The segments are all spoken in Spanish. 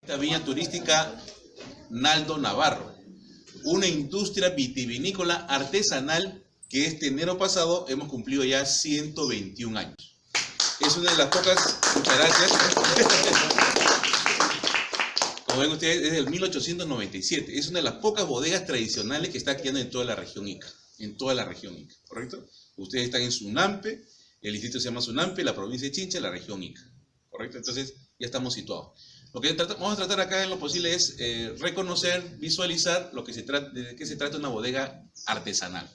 La viña turística Naldo Navarro, una industria vitivinícola artesanal que este enero pasado hemos cumplido ya 121 años. Es una de las pocas, muchas gracias, como ven ustedes, es del 1897, es una de las pocas bodegas tradicionales que está quedando en toda la región Ica, ¿correcto? Ustedes están en Sunampe, el distrito se llama Sunampe, la provincia de Chincha, la región Ica, ¿correcto? Entonces ya estamos situados. Lo que vamos a tratar acá en lo posible es reconocer, visualizar lo que de qué se trata una bodega artesanal.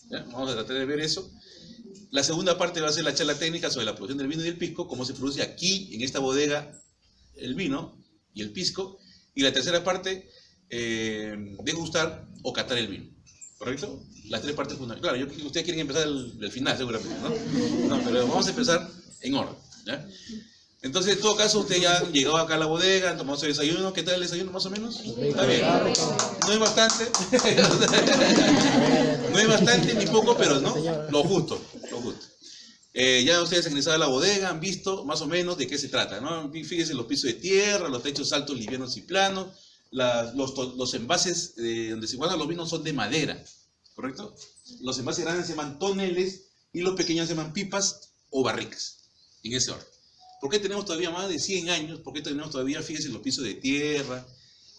¿Ya? Vamos a tratar de ver eso. La segunda parte va a ser la charla técnica sobre la producción del vino y del pisco, cómo se produce aquí, en esta bodega, el vino y el pisco. Y la tercera parte, degustar o catar el vino. ¿Correcto? Las tres partes fundamentales. Claro, ustedes quieren empezar del final, seguramente, ¿no? No, pero vamos a empezar en orden. ¿Ya? Entonces, en todo caso, ustedes ya han llegado acá a la bodega, han tomado su desayuno. ¿Qué tal el desayuno, más o menos? Está bien. No es bastante. No es bastante ni poco, pero no, lo justo, lo justo. Ya ustedes han ingresado a la bodega, han visto más o menos de qué se trata, ¿no? Fíjense los pisos de tierra, los techos altos, livianos y planos, los envases donde se guardan los vinos son de madera, ¿correcto? Los envases grandes se llaman toneles y los pequeños se llaman pipas o barricas, en ese orden. ¿Por qué tenemos todavía más de 100 años? ¿Por qué tenemos todavía, fíjense, los pisos de tierra,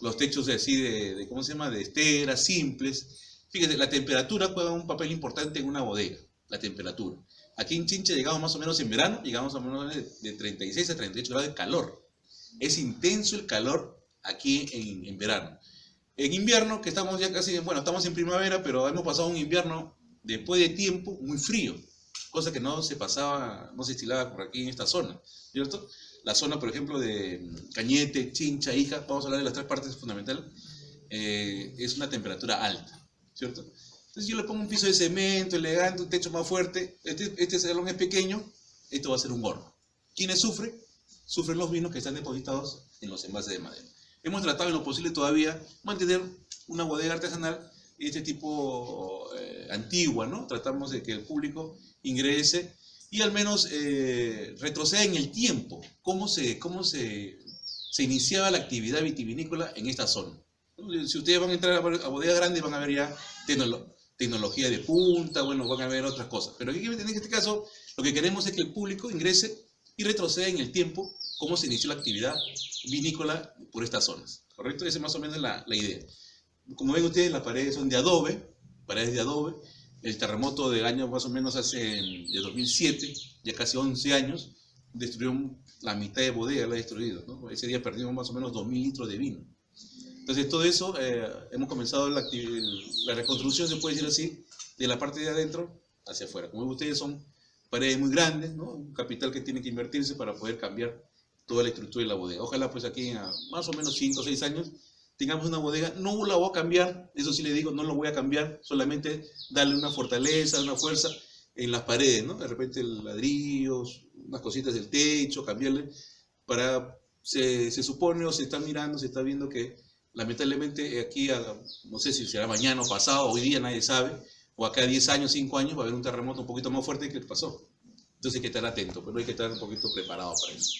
los techos así ¿cómo se llama?, de estera, simples? Fíjense, la temperatura juega un papel importante en una bodega, la temperatura. Aquí en Chincha llegamos más o menos en verano, llegamos a menos de 36 a 38 grados de calor. Es intenso el calor aquí en verano. En invierno, que estamos ya casi, bueno, estamos en primavera, pero hemos pasado un invierno después de tiempo muy frío, cosa que no se pasaba, no se estilaba por aquí en esta zona, ¿cierto? La zona, por ejemplo, de Cañete, Chincha, Ica, vamos a hablar de las tres partes fundamentales, es una temperatura alta, ¿cierto? Entonces yo le pongo un piso de cemento elegante, un techo más fuerte, este salón es pequeño, esto va a ser un horno. ¿Quiénes sufren? Sufren los vinos que están depositados en los envases de madera. Hemos tratado en lo posible todavía mantener una bodega artesanal de este tipo antigua, ¿no? Tratamos de que el público ingrese y al menos retroceda en el tiempo, cómo se iniciaba la actividad vitivinícola en esta zona. Si ustedes van a entrar a bodegas grandes van a ver ya tecnología de punta, bueno, van a ver otras cosas. Pero aquí, en este caso, lo que queremos es que el público ingrese y retroceda en el tiempo cómo se inició la actividad vinícola por estas zonas, ¿correcto? Esa es más o menos la idea. Como ven ustedes, las paredes son de adobe, El terremoto del año más o menos de 2007, ya casi 11 años, destruyó la mitad de bodega, la ha destruido, ¿no? Ese día perdimos más o menos 2.000 litros de vino. Entonces, todo eso, hemos comenzado la reconstrucción, se puede decir así, de la parte de adentro hacia afuera. Como ven ustedes, son paredes muy grandes, ¿no? Un capital que tiene que invertirse para poder cambiar toda la estructura de la bodega. Ojalá, pues aquí, a más o menos 5 o 6 años, tengamos una bodega. No la voy a cambiar, eso sí le digo, no lo voy a cambiar, solamente darle una fortaleza, una fuerza en las paredes, ¿no? De repente ladrillos, unas cositas del techo, cambiarle, se supone o se está mirando, se está viendo que lamentablemente aquí, no sé si será mañana o pasado, hoy día nadie sabe, o acá a 10 años, 5 años va a haber un terremoto un poquito más fuerte que el que pasó. Entonces hay que estar atento, pero hay que estar un poquito preparado para eso.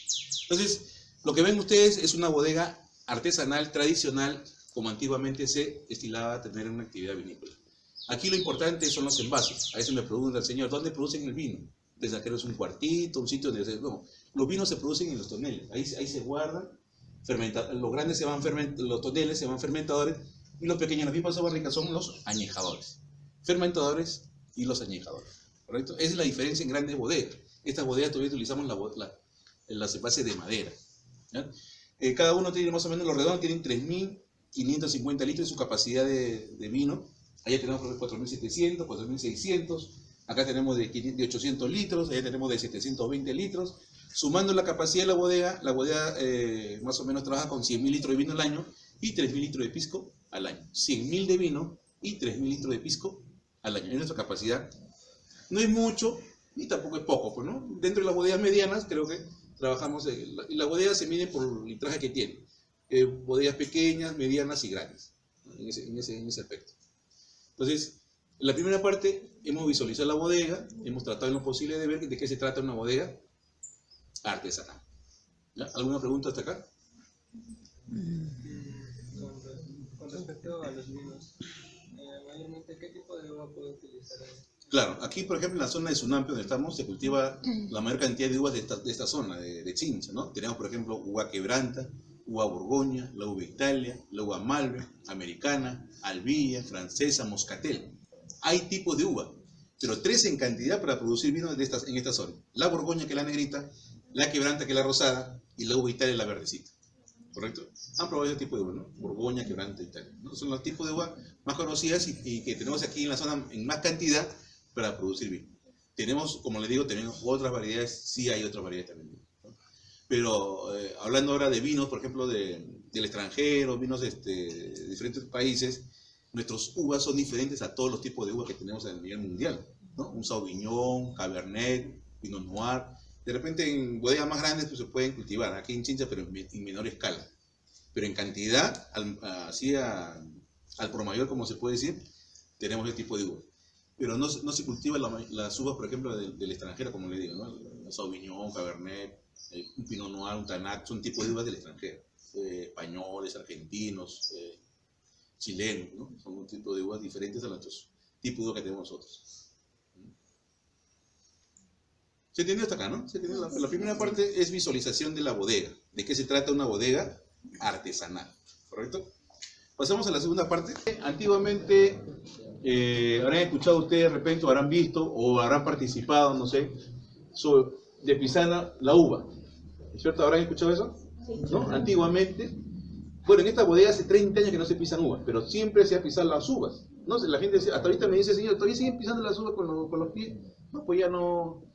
Entonces, lo que ven ustedes es una bodega artesanal, tradicional, como antiguamente se estilaba a tener una actividad vinícola. Aquí lo importante son los envases. A veces me pregunta el señor, ¿dónde producen el vino? Desde aquí es un cuartito, un sitio donde no, los vinos se producen en los toneles. Ahí se guardan, los grandes los toneles se van fermentadores y los pequeños, las pipas o barricas son los añejadores. Fermentadores y los añejadores, ¿correcto? Esa es la diferencia en grandes bodegas. Estas bodegas todavía utilizamos las envases de madera, ¿ya? Cada uno tiene más o menos, los redondos tienen 3.550 litros de su capacidad de vino. Allá tenemos 4.700, 4.600. Acá tenemos de 800 litros, allá tenemos de 720 litros. Sumando la capacidad de la bodega más o menos trabaja con 100.000 litros de vino al año y 3.000 litros de pisco al año. 100.000 de vino y 3.000 litros de pisco al año. Es nuestra capacidad. No es mucho ni tampoco es poco, pues, ¿no? Dentro de las bodegas medianas creo que trabajamos, y las bodegas se miden por el litraje que tienen. Bodegas pequeñas, medianas y grandes, en ese aspecto. Entonces, en la primera parte hemos visualizado la bodega, hemos tratado en lo posible de ver de qué se trata una bodega artesanal. ¿Ya? ¿Alguna pregunta hasta acá? Con respecto a los vinos, mayormente, ¿qué tipo de uva puede utilizar? Claro, aquí por ejemplo en la zona de Sunampe donde estamos se cultiva la mayor cantidad de uvas de esta zona, de Chincha, ¿no? Tenemos por ejemplo uva quebranta, uva borgoña, la uva Italia, la uva Malbec, americana, albilla, francesa, moscatel. Hay tipos de uva, pero 3 en cantidad para producir vino en esta zona. La borgoña, que es la negrita, la quebranta, que es la rosada, y la uva Italia, la verdecita. ¿Correcto? Han probado ese tipo de uva, ¿no? Borgoña, quebranta, Italia, ¿no? Son los tipos de uva más conocidas y que tenemos aquí en la zona en más cantidad para producir vino. Tenemos, como les digo, tenemos otras variedades, sí hay otras variedades también, ¿no? Pero hablando ahora de vinos, por ejemplo, del extranjero, vinos de diferentes países, nuestros uvas son diferentes a todos los tipos de uvas que tenemos a nivel mundial, ¿no? Un Sauvignon, Cabernet, Pinot Noir. De repente en bodegas más grandes pues, se pueden cultivar, aquí en Chincha, pero en menor escala. Pero en cantidad, así al por mayor, como se puede decir, tenemos ese tipo de uvas. Pero no se cultivan las uvas, por ejemplo, del extranjero, como le digo, ¿no? Sauvignon, Cabernet, un Pinot Noir, un Tannat, son tipos de uvas del extranjero. Españoles, argentinos, chilenos, ¿no? Son un tipo de uvas diferentes a nuestros tipos de uvas que tenemos nosotros. ¿Se entiende hasta acá, no? ¿Se entiende? La primera parte es visualización de la bodega. ¿De qué se trata una bodega artesanal? ¿Correcto? Pasamos a la segunda parte. Antiguamente, habrán escuchado ustedes de repente, o habrán visto, o habrán participado, no sé, de pisar la uva. ¿Es cierto? ¿Habrán escuchado eso? ¿No? Antiguamente, bueno, en esta bodega hace 30 años que no se pisan uvas, pero siempre se ha pisado las uvas. ¿No? La gente hasta ahorita me dice, señor, ¿todavía siguen pisando las uvas con los pies? No, pues ya no.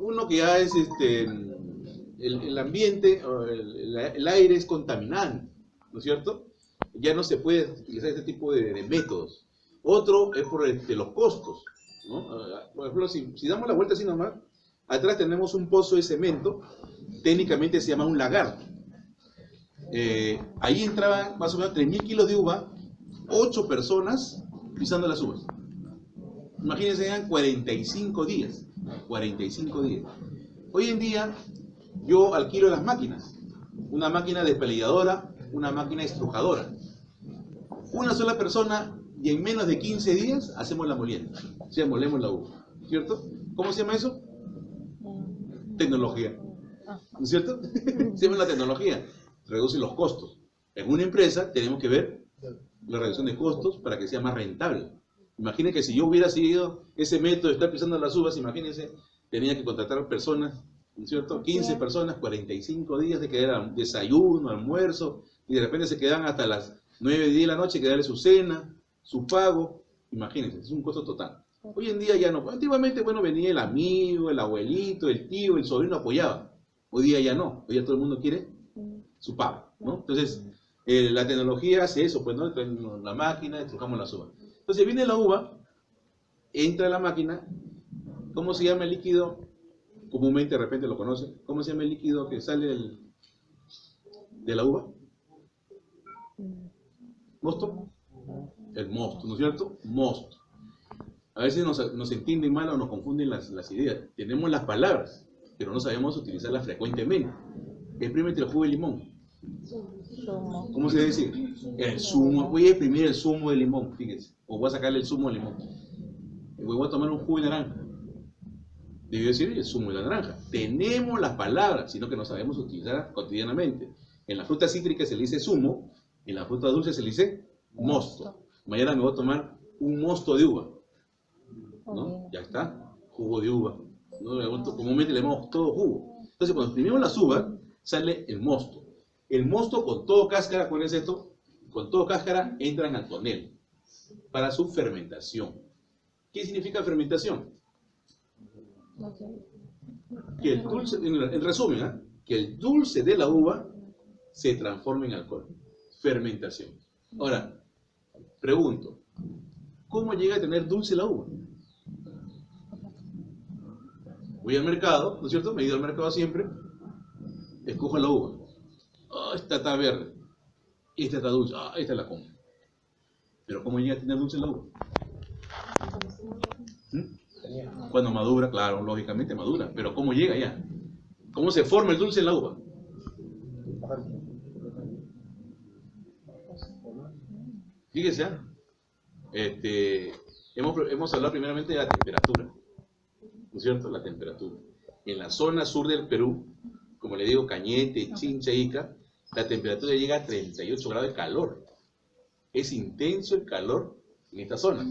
Uno que ya es el ambiente, el aire es contaminante, ¿no es cierto? Ya no se puede utilizar este tipo de métodos. Otro es por los costos, ¿no? Por ejemplo, si damos la vuelta así nomás, atrás tenemos un pozo de cemento, técnicamente se llama un lagar. Ahí entraban más o menos 3.000 kilos de uva, 8 personas pisando las uvas. Imagínense, eran 45 días. 45 días. Hoy en día, yo alquilo las máquinas. Una máquina despalilladora, una máquina estrujadora. Una sola persona y en menos de 15 días hacemos la molienda. O sea, molemos la uva. ¿Cierto? ¿Cómo se llama eso? Tecnología. ¿No es cierto? Se llama la tecnología. Reduce los costos. En una empresa tenemos que ver la reducción de costos para que sea más rentable. Imagínense que si yo hubiera seguido ese método de estar pisando las uvas, imagínense, tenía que contratar personas, ¿no es cierto? 15 personas, 45 días de que era desayuno, almuerzo, y de repente se quedan hasta las 9, 10 de la noche que darle su cena, su pago. Imagínense, es un costo total. Hoy en día ya no. Antiguamente, bueno, venía el amigo, el abuelito, el tío, el sobrino apoyaba. Hoy día ya no. Hoy día todo el mundo quiere su pago, ¿no? Entonces, la tecnología hace eso, pues, ¿no? Traemos la máquina, estrujamos las uvas. Entonces viene la uva, entra a la máquina. ¿Cómo se llama el líquido? Comúnmente de repente lo conocen. ¿Cómo se llama el líquido que sale de la uva? ¿Mosto? El mosto, ¿no es cierto? Mosto. A veces nos entienden mal o nos confunden las ideas. Tenemos las palabras, pero no sabemos utilizarlas frecuentemente. Exprime el jugo de limón. ¿Cómo se dice? El zumo. Voy a exprimir el zumo de limón, fíjense. O voy a sacarle el zumo de limón. Voy a tomar un jugo de naranja. Debió decir el zumo de la naranja. Tenemos las palabras, sino que no sabemos utilizar cotidianamente. En la fruta cítrica se le dice zumo, en la fruta dulce se le dice mosto. Mañana me voy a tomar un mosto de uva. ¿No? Ya está, jugo de uva. ¿No? Comúnmente le llamamos todo jugo. Entonces, cuando exprimimos las uvas, sale el mosto. El mosto con todo cáscara, acuérdense esto, con todo cáscara entran al tonel para su fermentación. ¿Qué significa fermentación? Que el dulce, en resumen, que el dulce de la uva se transforma en alcohol. Fermentación. Ahora, pregunto, ¿cómo llega a tener dulce la uva? Voy al mercado, ¿no es cierto? Me he ido al mercado siempre, escojo la uva. Oh, esta está verde, esta está dulce, esta la como. Pero ¿cómo llega a tener dulce la uva? Cuando madura, claro, lógicamente madura, pero ¿cómo llega ya? ¿Cómo se forma el dulce en la uva? Fíjese, hemos hablado primeramente de la temperatura, ¿no es cierto? La temperatura. En la zona sur del Perú, como le digo, Cañete, Chincha, Ica, la temperatura llega a 38 grados de calor. Es intenso el calor en esta zona.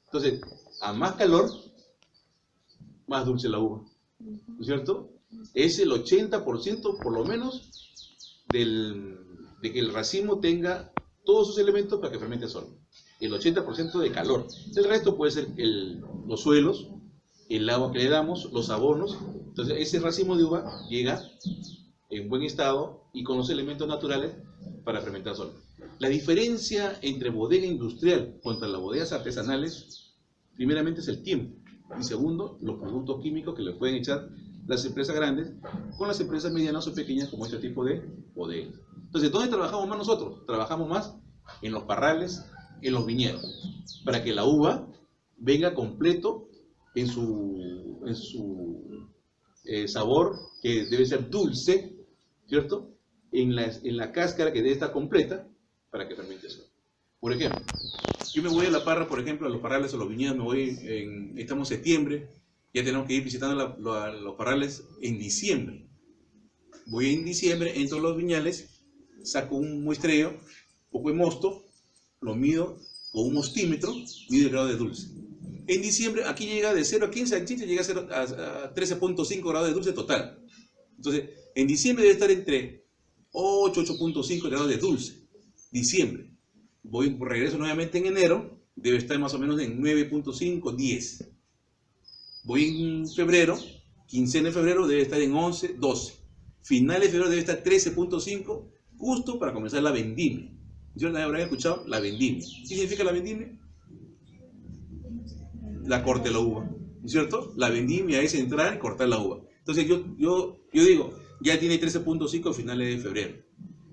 Entonces, a más calor, más dulce la uva, ¿no es cierto? Es el 80% por lo menos de que el racimo tenga todos sus elementos para que fermente solo. El 80% de calor. El resto puede ser los suelos, el agua que le damos, los abonos. Entonces ese racimo de uva llega en buen estado y con los elementos naturales para fermentar solo. La diferencia entre bodega industrial contra las bodegas artesanales, primeramente es el tiempo. Y segundo, los productos químicos que le pueden echar las empresas grandes con las empresas medianas o pequeñas como este tipo de bodegas. Entonces, ¿dónde trabajamos más nosotros? Trabajamos más en los parrales, en los viñedos, para que la uva venga completo en su sabor, que debe ser dulce, ¿cierto? En la cáscara, que debe estar completa para que fermente eso. Por ejemplo, yo me voy a la parra, por ejemplo, a los parrales o los viñedos, estamos en septiembre, ya tenemos que ir visitando los parrales en diciembre. Voy en diciembre, entro a los viñales, saco un muestreo, un poco de mosto, lo mido con un mostímetro, mido el grado de dulce. En diciembre, aquí llega de 0 a 15, en Chincha llega a 13.5 grados de dulce total. Entonces, en diciembre debe estar entre 8, 8.5 grados de dulce. Diciembre. Regreso nuevamente en enero, debe estar más o menos en 9.5, 10. Voy en febrero, quincena de febrero debe estar en 11, 12. Final de febrero debe estar 13.5, justo para comenzar la vendimia. ¿Yo habrán escuchado? La vendimia. ¿Qué significa la vendimia? La corte de la uva, ¿no es cierto? La vendimia es entrar y cortar la uva. Entonces yo digo, ya tiene 13.5 a finales de febrero.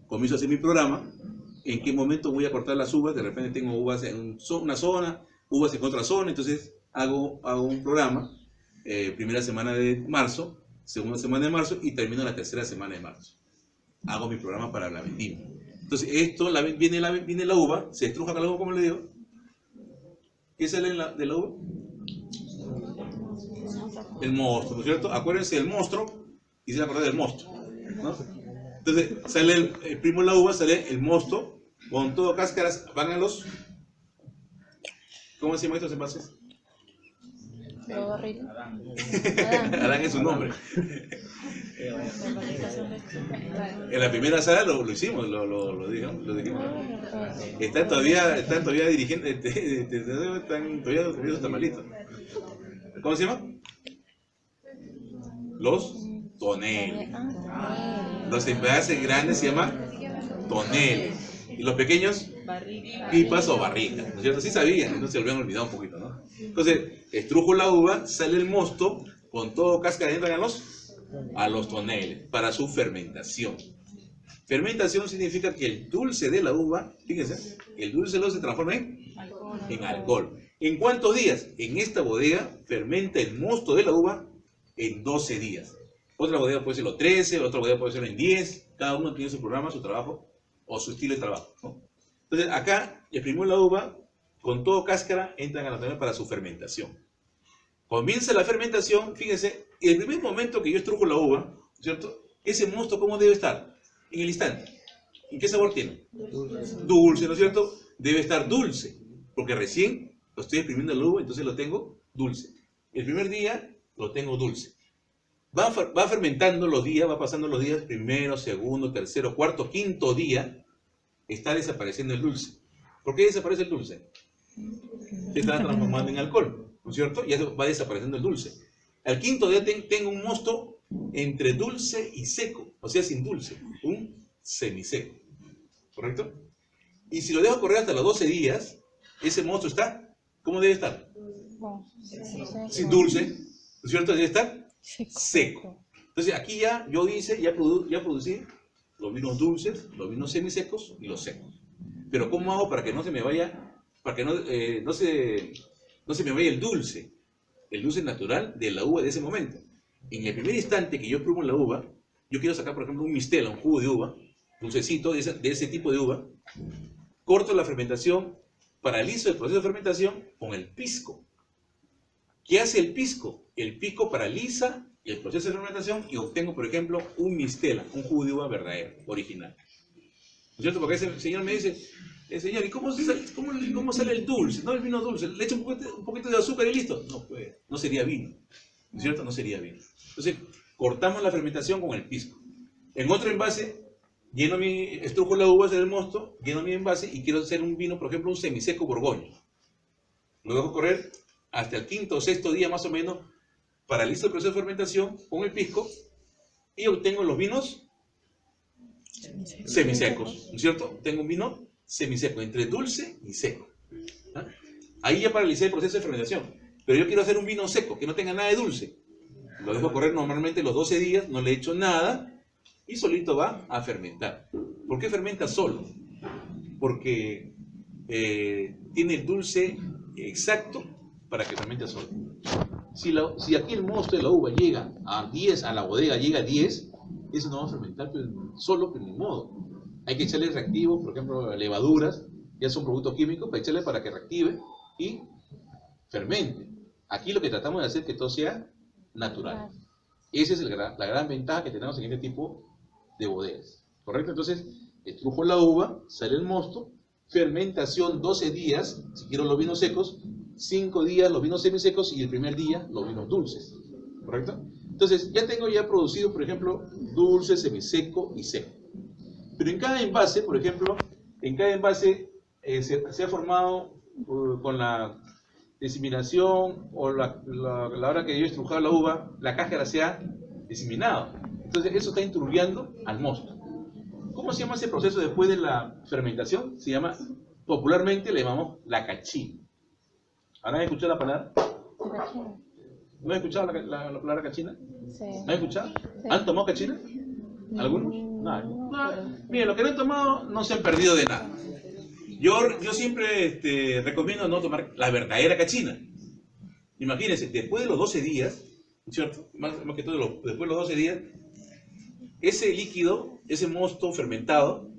Comienzo a hacer mi programa, en qué momento voy a cortar las uvas, de repente tengo uvas en una zona, uvas en otra zona, entonces hago un programa, primera semana de marzo, segunda semana de marzo y termino la tercera semana de marzo. Hago mi programa para la vendimia. Entonces viene la uva, se estruja con la uva, como le digo. ¿Qué sale de la uva? El monstruo, ¿no es cierto? Acuérdense del monstruo y se acuerdan del monstruo, ¿no? Entonces sale el primo de la uva, sale el mosto, con todo cáscaras, van a los... ¿Cómo se llama estos envases? Adán es su nombre. En la primera sala lo hicimos, lo dijimos. Están todavía dirigentes, están todavía comiendo tamalitos. ¿Cómo se llama? Los toneles. Los envases grandes se llaman toneles. Y los pequeños, pipas o barricas, ¿no es cierto? Sí sabían, no se lo habían olvidado un poquito, ¿no? Entonces, estrujo la uva, sale el mosto, con todo cáscara entran a los toneles para su fermentación. Fermentación significa que el dulce de la uva, fíjense, el dulce de la uva se transforma en alcohol. ¿En cuántos días? En esta bodega fermenta el mosto de la uva en 12 días. Otra bodega puede serlo 13, otra bodega puede serlo en 10, cada uno tiene su programa, su trabajo o su estilo de trabajo, ¿no? Entonces acá exprimimos la uva, con todo cáscara entran a la tonel para su fermentación. Comienza la fermentación, fíjense, el primer momento que yo estrujo la uva, ¿cierto? Ese mosto, ¿cómo debe estar? En el instante. ¿Y qué sabor tiene? Dulce, ¿no es cierto? Debe estar dulce, porque recién lo estoy exprimiendo la uva, entonces lo tengo dulce. El primer día lo tengo dulce. Va fermentando los días, va pasando los días, primero, segundo, tercero, cuarto, quinto día, está desapareciendo el dulce. ¿Por qué desaparece el dulce? Se está transformando en alcohol, ¿no es cierto? Ya va desapareciendo el dulce. Al quinto día tengo un mosto entre dulce y seco, o sea, sin dulce, un semiseco, ¿correcto? Y si lo dejo correr hasta los 12 días, ese mosto está, ¿cómo debe estar? Sin dulce, ¿no es cierto? Debe estar seco. Entonces aquí ya yo producí los vinos dulces, los vinos semisecos y los secos. Pero ¿cómo hago para que no se me vaya, para que no se me vaya el dulce natural de la uva de ese momento? En el primer instante que yo pruebo la uva, yo quiero sacar, por ejemplo, un mistela, un jugo de uva, dulcecito de ese tipo de uva, corto la fermentación paralizo el proceso de fermentación con el pisco. ¿Qué hace el pisco? El pisco paraliza el proceso de fermentación y obtengo, por ejemplo, un mistela, un jugo de uva verdadero, original. ¿No es cierto? Porque ese señor me dice, señor, ¿y cómo sale el dulce? No, el vino dulce, le echo un poquito de azúcar y listo. No, pues, no sería vino. ¿No es cierto? No sería vino. Entonces, cortamos la fermentación con el pisco. En otro envase, estrujo la uva en el mosto, lleno mi envase y quiero hacer un vino, por ejemplo, un semiseco borgoño. Lo dejo correr hasta el quinto o sexto día más o menos, paralizo el proceso de fermentación con el pisco y obtengo los vinos semisecos, ¿no es cierto? Tengo un vino semiseco, entre dulce y seco. ¿Ah? Ahí ya paralicé el proceso de fermentación, pero yo quiero hacer un vino seco, que no tenga nada de dulce. Lo dejo correr normalmente los 12 días, no le echo nada y solito va a fermentar. ¿Por qué fermenta solo? Porque tiene el dulce exacto para que fermente solo. Si aquí el mosto de la uva llega a 10, a la bodega llega a 10, eso no va a fermentar solo, pero ni modo. Hay que echarle reactivo, por ejemplo, levaduras, ya son productos químicos, para echarle para que reactive y fermente. Aquí lo que tratamos de hacer es que todo sea natural. Esa es la gran ventaja que tenemos en este tipo de bodegas. ¿Correcto? Entonces, estrujo la uva, sale el mosto, fermentación 12 días, si quiero los vinos secos, 5 días los vinos semisecos y el primer día los vinos dulces. ¿Correcto? Entonces, ya tengo producido, por ejemplo, dulce, semiseco y seco. Pero en cada envase, por ejemplo, en cada envase se ha formado con la diseminación o la hora que yo he estrujado la uva, la cáscara se ha diseminado. Entonces, eso está enturbiando al mosto. ¿Cómo se llama ese proceso después de la fermentación? Se llama, popularmente le llamamos la cachina. ¿Han escuchado la palabra? Cachina. ¿No han escuchado la palabra cachina? Sí. ¿Han escuchado? Sí. ¿Han tomado cachina? ¿Algunos? No. Miren, los que no han tomado no se han perdido de nada. Yo siempre recomiendo no tomar la verdadera cachina. Imagínense, después de los 12 días, ¿cierto? Más que todo, después de los 12 días, ese líquido, ese mosto fermentado,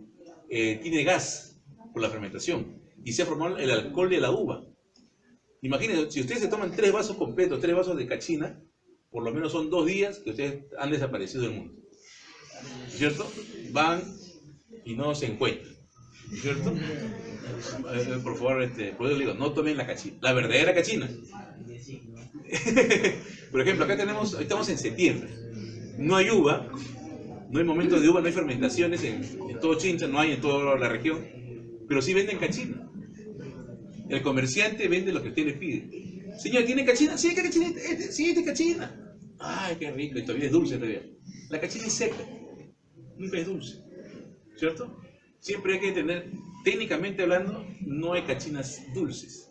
tiene gas por la fermentación y se ha formado el alcohol de la uva. Imagínense, si ustedes se toman 3 vasos completos, 3 vasos de cachina, por lo menos son 2 días que ustedes han desaparecido del mundo. ¿Cierto? Van y no se encuentran. ¿Cierto? Por favor, por eso digo, no tomen la cachina, la verdadera cachina. Por ejemplo, acá estamos en septiembre. No hay uva, no hay momentos de uva, no hay fermentaciones en todo Chincha, no hay en toda la región, pero sí venden cachina. El comerciante vende lo que usted le pide. Señor, ¿tiene cachina? Sí, ¿qué cachina? Sí, es cachina. Ay, qué rico, y todavía es dulce todavía. La cachina es seca, nunca es dulce, ¿cierto? Siempre hay que tener, técnicamente hablando, no hay cachinas dulces.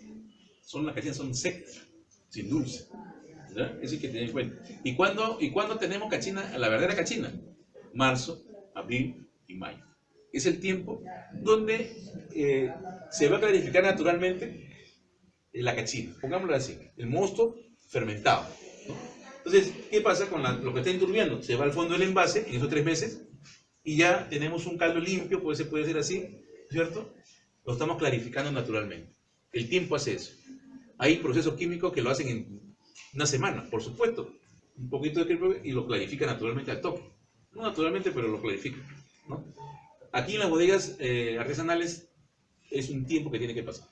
Las cachinas son secas, sin dulce. ¿Verdad? Eso hay que tener en cuenta. ¿Y cuándo tenemos cachina, la verdadera cachina? Marzo, abril y mayo. Es el tiempo donde se va a clarificar naturalmente la cachina. Pongámoslo así, el mosto fermentado, ¿no? Entonces, ¿qué pasa con lo que está enturbiando? Se va al fondo del envase en esos 3 meses y ya tenemos un caldo limpio, pues se puede decir así, ¿cierto? Lo estamos clarificando naturalmente. El tiempo hace eso. Hay procesos químicos que lo hacen en una semana, por supuesto. Un poquito de tiempo y lo clarifica naturalmente al toque. No naturalmente, pero lo clarifica, ¿no? Aquí en las bodegas artesanales es un tiempo que tiene que pasar.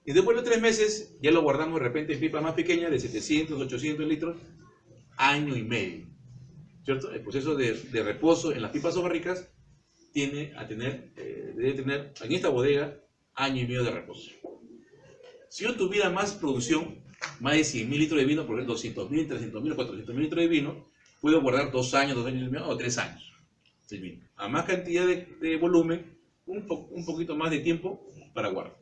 Y después de 3 meses ya lo guardamos de repente en pipas más pequeñas de 700, 800 litros, año y medio. ¿Cierto? El proceso de reposo en las pipas o barricas debe tener en esta bodega año y medio de reposo. Si yo tuviera más producción, más de 100.000 litros de vino, por ejemplo 200.000, 300.000 o 400.000 litros de vino, puedo guardar 2 años, 2 años y medio o 3 años el vino. A más cantidad de volumen, un poquito más de tiempo para guardar.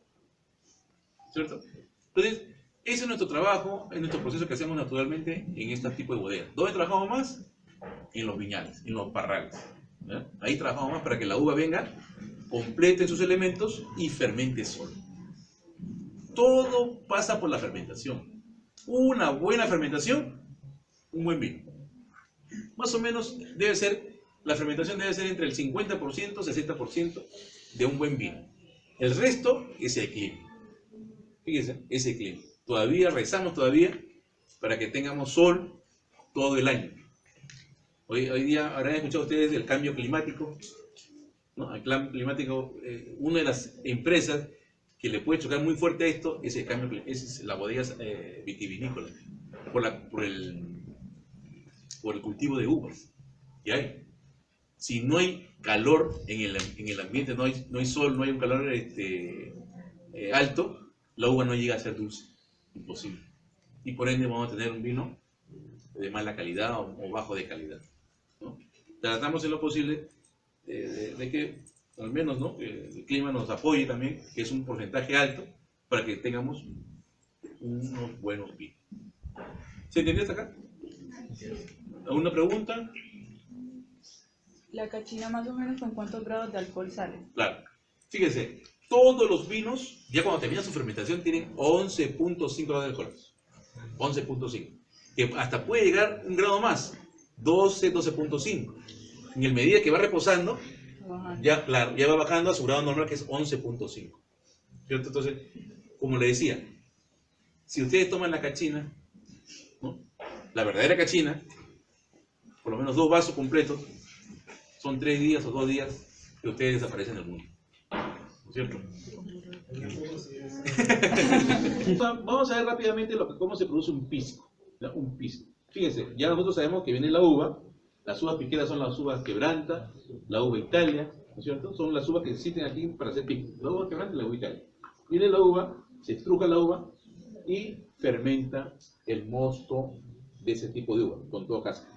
¿Cierto? Entonces, ese es nuestro trabajo, es nuestro proceso que hacemos naturalmente en este tipo de bodegas. ¿Dónde trabajamos más? En los viñales, en los parrales. ¿Ya? Ahí trabajamos más para que la uva venga, complete sus elementos y fermente solo. Todo pasa por la fermentación. Una buena fermentación, un buen vino. Más o menos la fermentación debe ser entre el 50%, 60% de un buen vino. El resto es el clima. Fíjense, ese clima. Todavía rezamos todavía para que tengamos sol todo el año. Hoy día habrán escuchado ustedes del cambio climático, ¿no? El cambio climático, una de las empresas que le puede chocar muy fuerte a esto es el cambio climático, es la bodega vitivinícola, por el cultivo de uvas que hay. Si no hay calor en el ambiente, no hay sol, no hay un calor alto, la uva no llega a ser dulce, imposible. Y por ende vamos a tener un vino de mala calidad o bajo de calidad, ¿no? Tratamos en lo posible de que al menos, ¿no?, el clima nos apoye también, que es un porcentaje alto, para que tengamos unos buenos vinos. ¿Se entendió hasta acá? ¿Alguna pregunta? La cachina más o menos con cuántos grados de alcohol sale. Claro. Fíjense, todos los vinos, ya cuando termina su fermentación, tienen 11.5 grados de alcohol. 11.5. Que hasta puede llegar un grado más, 12, 12.5. En el medida que va reposando, ya va bajando a su grado normal, que es 11.5. ¿Cierto? Entonces, como le decía, si ustedes toman la cachina, ¿no?, la verdadera cachina, por lo menos 2 vasos completos, son 3 días o 2 días que ustedes desaparecen del mundo. ¿No es cierto? Vamos a ver rápidamente cómo se produce un pisco. Un pisco. Fíjense, ya nosotros sabemos que viene la uva. Las uvas piqueras son las uvas quebranta, la uva Italia, ¿no es cierto? Son las uvas que existen aquí para hacer pisco. La uva quebranta y la uva Italia. Viene la uva, se estruja la uva y fermenta el mosto de ese tipo de uva, con toda cáscara.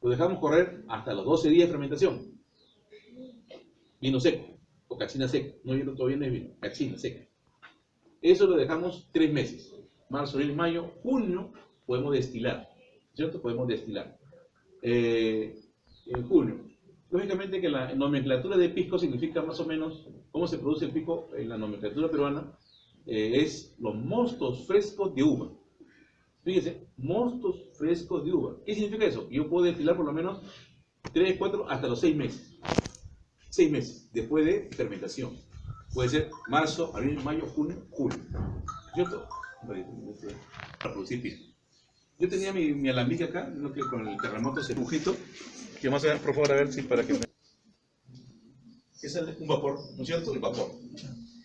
Lo dejamos correr hasta los 12 días de fermentación. Vino seco, o cachina seca. No vino, todavía no es vino, cachina seca. Eso lo dejamos 3 meses. Marzo, abril, mayo, junio, podemos destilar. ¿Cierto? Podemos destilar. En junio. Lógicamente que la nomenclatura de pisco significa más o menos cómo se produce el pisco en la nomenclatura peruana. Es los mostos frescos de uva. Fíjense, mostos frescos de uva. ¿Qué significa eso? Yo puedo destilar por lo menos 3, 4, hasta los 6 meses. 6 meses después de fermentación. Puede ser marzo, abril, mayo, junio, julio. ¿Cierto? Para producir pisco. Yo tenía mi alambique acá, ¿no?, que con el terremoto se pujito. Que vamos a ver, por favor, a ver si para que... Es un vapor, ¿no es cierto? El vapor.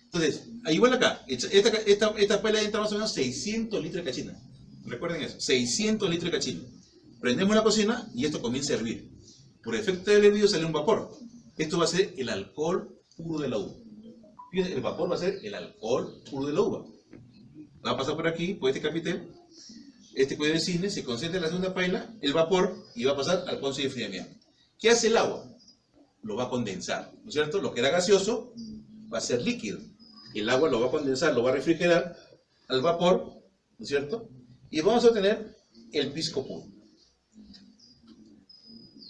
Entonces, igual acá, esta pala entra más o menos 600 litros de cachina. Recuerden eso, 600 litros de cachina. Prendemos la cocina y esto comienza a hervir. Por efecto del hervido sale un vapor. Esto va a ser el alcohol puro de la uva. Fíjense, el vapor va a ser el alcohol puro de la uva. Va a pasar por aquí, por este capitel. Este cuello de cisne se concentra en la segunda paila, el vapor, y va a pasar al ponce de enfriamiento. ¿Qué hace el agua? Lo va a condensar, ¿no es cierto? Lo que era gaseoso va a ser líquido. El agua lo va a condensar, lo va a refrigerar al vapor, ¿no es cierto? Y vamos a obtener el pisco puro.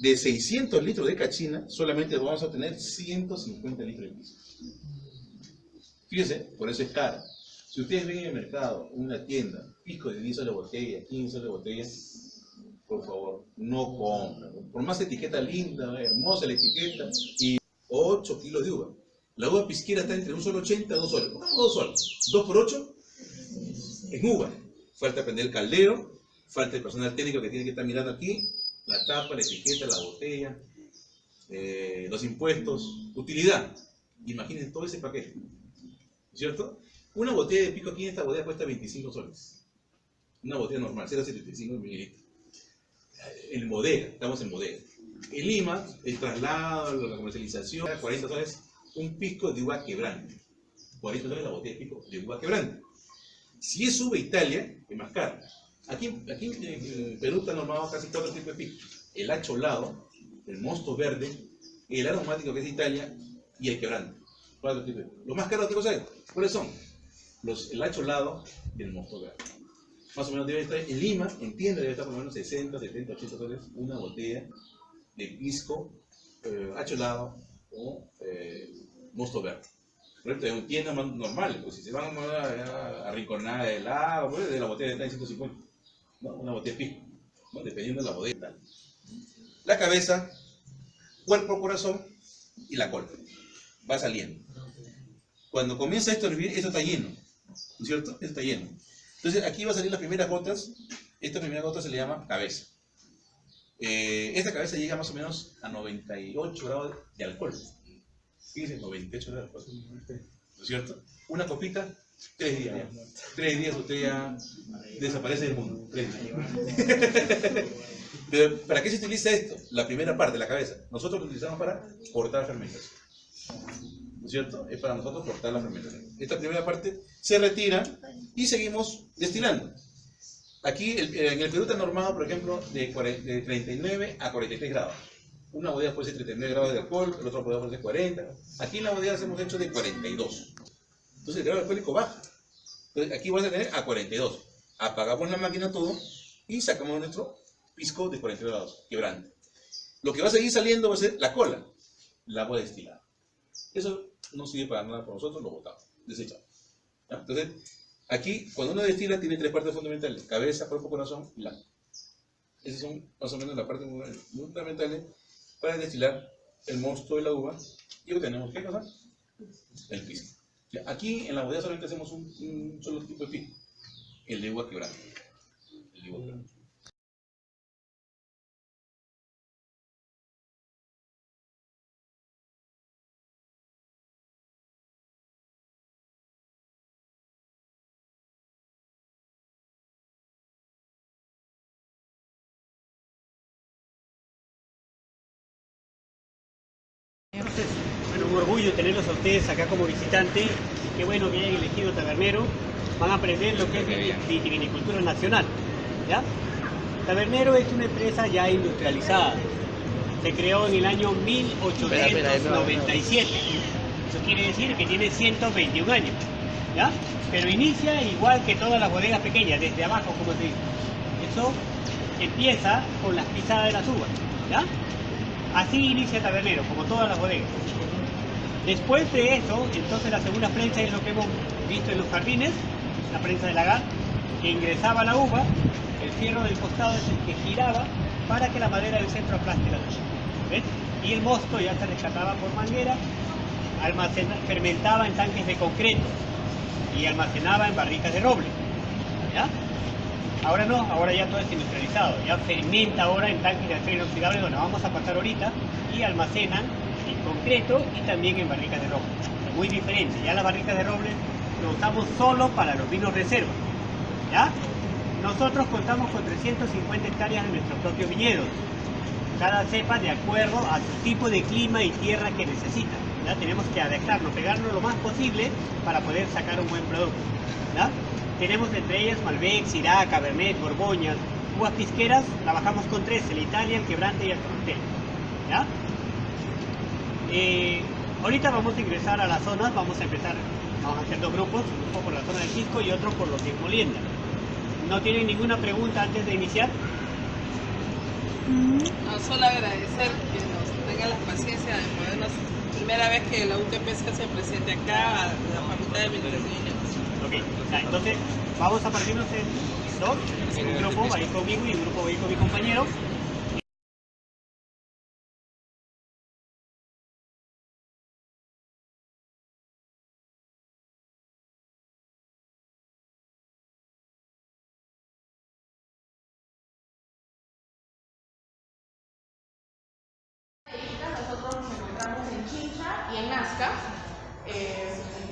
De 600 litros de cachina, solamente vamos a obtener 150 litros de pisco. Fíjense, por eso es caro. Si ustedes ven en el mercado, una tienda, pisco de 10 soles la botella, 15 soles la botella, por favor, no compren. Por más etiqueta linda, hermosa la etiqueta, y 8 kilos de uva. La uva pisquera está entre 1 sol 80 y 2 soles. Pongamos 2 soles. 2 por 8 es uva. Falta prender el caldero, falta el personal técnico que tiene que estar mirando aquí, la tapa, la etiqueta, la botella, los impuestos, utilidad. Imaginen todo ese paquete, ¿cierto? Una botella de pisco aquí en esta bodega cuesta 25 soles. Una botella normal, 0,75 mililitros. En bodega, estamos en bodega. En Lima, el traslado, la comercialización, 40 soles, un pisco de uva quebrante. 40 soles la botella de pisco de uva quebrante. Si es uva Italia, es más caro. Aquí en Perú están normados casi todos los tipos de pisco. El acholado, el mosto verde, el aromático que es Italia y el quebrante. Lo más caro, ¿qué cosa es? ¿Cuáles son? El acholado y el mosto verde. Más o menos debe estar en Lima, en tienda debe estar por lo menos 60, 70, 80 soles una botella de pisco acholado o mosto verde. Por ejemplo, en tiendas normales, pues si se van a rinconar de helado, pues de la botella está en 150, ¿no? Una botella de pisco, ¿no?, dependiendo de la botella. La cabeza, cuerpo, corazón y la cola va saliendo. Cuando comienza esto a hervir, esto está lleno. ¿no es cierto? Está lleno. Entonces aquí va a salir las primeras gotas. Esta primera gota se le llama cabeza. Esta cabeza llega más o menos a 98 grados de alcohol. Fíjense, 98 grados de alcohol. ¿No es cierto? Una copita, 3 días. 3 días usted ya desaparece del mundo. 3 días. Pero, ¿para qué se utiliza esto? La primera parte, la cabeza. Nosotros lo utilizamos para cortar fermentación. ¿No es cierto? Es para nosotros cortar la fermentación. Esta primera parte se retira y seguimos destilando. Aquí en el Perú está normado, por ejemplo, de 39 a 43 grados. Una bodega puede ser 39 grados de alcohol, el otro puede ser 40. Aquí en la bodega hemos hecho de 42. Entonces el grado alcohólico baja. Entonces aquí vamos a tener a 42. Apagamos la máquina todo y sacamos nuestro pisco de 42 grados, quebrante. Lo que va a seguir saliendo va a ser la cola, el agua destilada. Eso no sirve para nada por nosotros, lo botamos, desechamos. ¿Ya? Entonces, aquí, cuando uno destila, tiene 3 partes fundamentales: cabeza, cuerpo, corazón y lápiz. Esas son más o menos las partes fundamentales para destilar el mosto de la uva. Y obtenemos, ¿qué cosa? El pisco. ¿Ya? Aquí en la bodega solamente hacemos un solo tipo de pisco, el de uva quebrante. El de uva quebrante. Bueno, un orgullo tenerlos a ustedes acá como visitantes y qué bueno que hayan elegido Tabernero. Van a aprender lo que es vitivinicultura nacional, ¿ya? Tabernero es una empresa ya industrializada. Se creó en el año 1897. Eso quiere decir que tiene 121 años, ¿ya? Pero inicia igual que todas las bodegas pequeñas, desde abajo, como se dice. Eso empieza con las pisadas de las uvas, ¿ya? Así inicia Tabernero, como todas las bodegas. Después de eso, entonces la segunda prensa es lo que hemos visto en los jardines, la prensa de lagar, que ingresaba la uva, el fierro del costado es el que giraba para que la madera del centro aplaste la uva. ¿Ves? Y el mosto ya se rescataba por manguera, fermentaba en tanques de concreto y almacenaba en barricas de roble. ¿Ya? Ahora no, ahora ya todo es industrializado, ya fermenta ahora en tanques de acero inoxidable donde vamos a pasar ahorita y almacenan en concreto y también en barricas de roble. Muy diferente, ya las barricas de roble lo usamos solo para los vinos reserva. ¿Ya? Nosotros contamos con 350 hectáreas en nuestros propios viñedos, cada cepa de acuerdo a su tipo de clima y tierra que necesita. ¿Ya? Tenemos que adaptarnos, pegarnos lo más posible para poder sacar un buen producto. ¿Ya? Tenemos entre ellas Malbec, Syrah, Cabernet, Borgoñas. Uvas pisqueras trabajamos con 3, el Italia, el Quebrante y el Frontel. ¿Ya? Ahorita vamos a ingresar a las zonas, vamos a hacer 2 grupos, un grupo por la zona del Pisco y otro por los de Molienda. ¿No tienen ninguna pregunta antes de iniciar? No, solo agradecer que nos tengan la paciencia de podernos, primera vez que la UTPC se presente acá a la Facultad de Vinos. Ok, entonces vamos a partirnos en 2, en un grupo va a ir conmigo y un grupo va a ir con mi compañero. Nosotros nos encontramos en Chincha y en Nazca. Y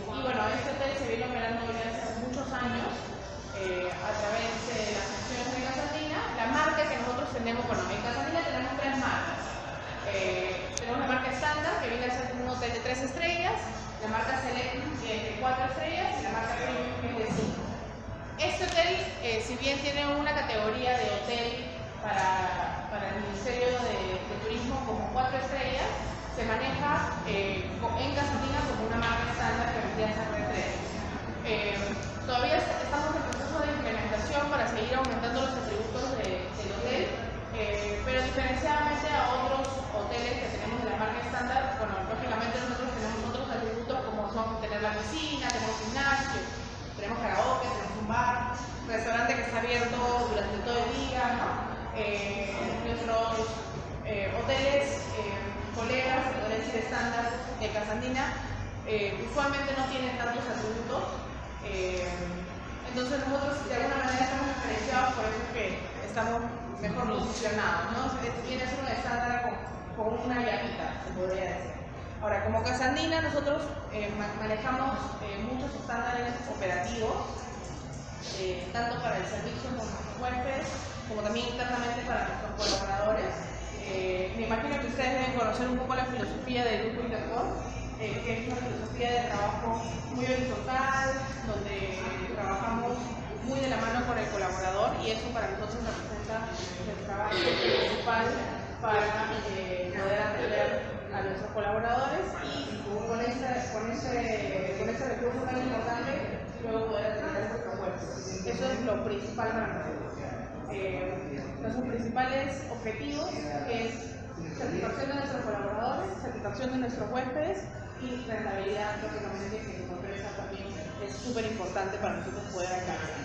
bueno, este hotel se viene operando ya hace muchos años a través de las acciones de Casa Andina. La marca que nosotros tenemos, bueno, en Casa Andina tenemos 3 marcas. Tenemos la marca estándar, que viene a ser un hotel de 3 estrellas, la marca Select, que es de 4 estrellas, y la marca Premium, que es de 5. Este hotel, si bien tiene una categoría de hotel para el Ministerio de Turismo como 4 estrellas, se maneja en Casa Andina como una marca estándar que vendría a ser de 3. Todavía estamos en proceso de implementación para seguir aumentando los atributos del hotel, pero diferenciadamente a otros hoteles que tenemos de la marca estándar, bueno, lógicamente nosotros tenemos otros atributos como son tener la piscina, tenemos gimnasio, tenemos karaoke, tenemos un bar, restaurante que está abierto durante todo el día, ¿no? Nuestros hoteles, colegas, podría decir estándar de Casa Andina, usualmente no tienen tantos atributos. Entonces nosotros de alguna manera estamos diferenciados, por eso es que estamos mejor posicionados, ¿no? Viene a ser un estándar con una llavita, se podría decir. Ahora, como Casa Andina, nosotros manejamos muchos estándares operativos, tanto para el servicio con nuestros huéspedes, como también internamente para nuestros colaboradores. Me imagino que ustedes deben conocer un poco la filosofía del Grupo Intercor, que es una filosofía de trabajo muy horizontal, donde trabajamos muy de la mano con el colaborador, y eso para nosotros representa el trabajo principal para poder atender a nuestros colaboradores y con ese recurso tan importante luego poder atender a nuestros huéspedes. Eso es lo principal para nosotros. Nuestros principales objetivos es satisfacción de nuestros colaboradores, satisfacción de nuestros huéspedes y rentabilidad, lógicamente, que como empresa también es súper importante para nosotros poder alcanzar.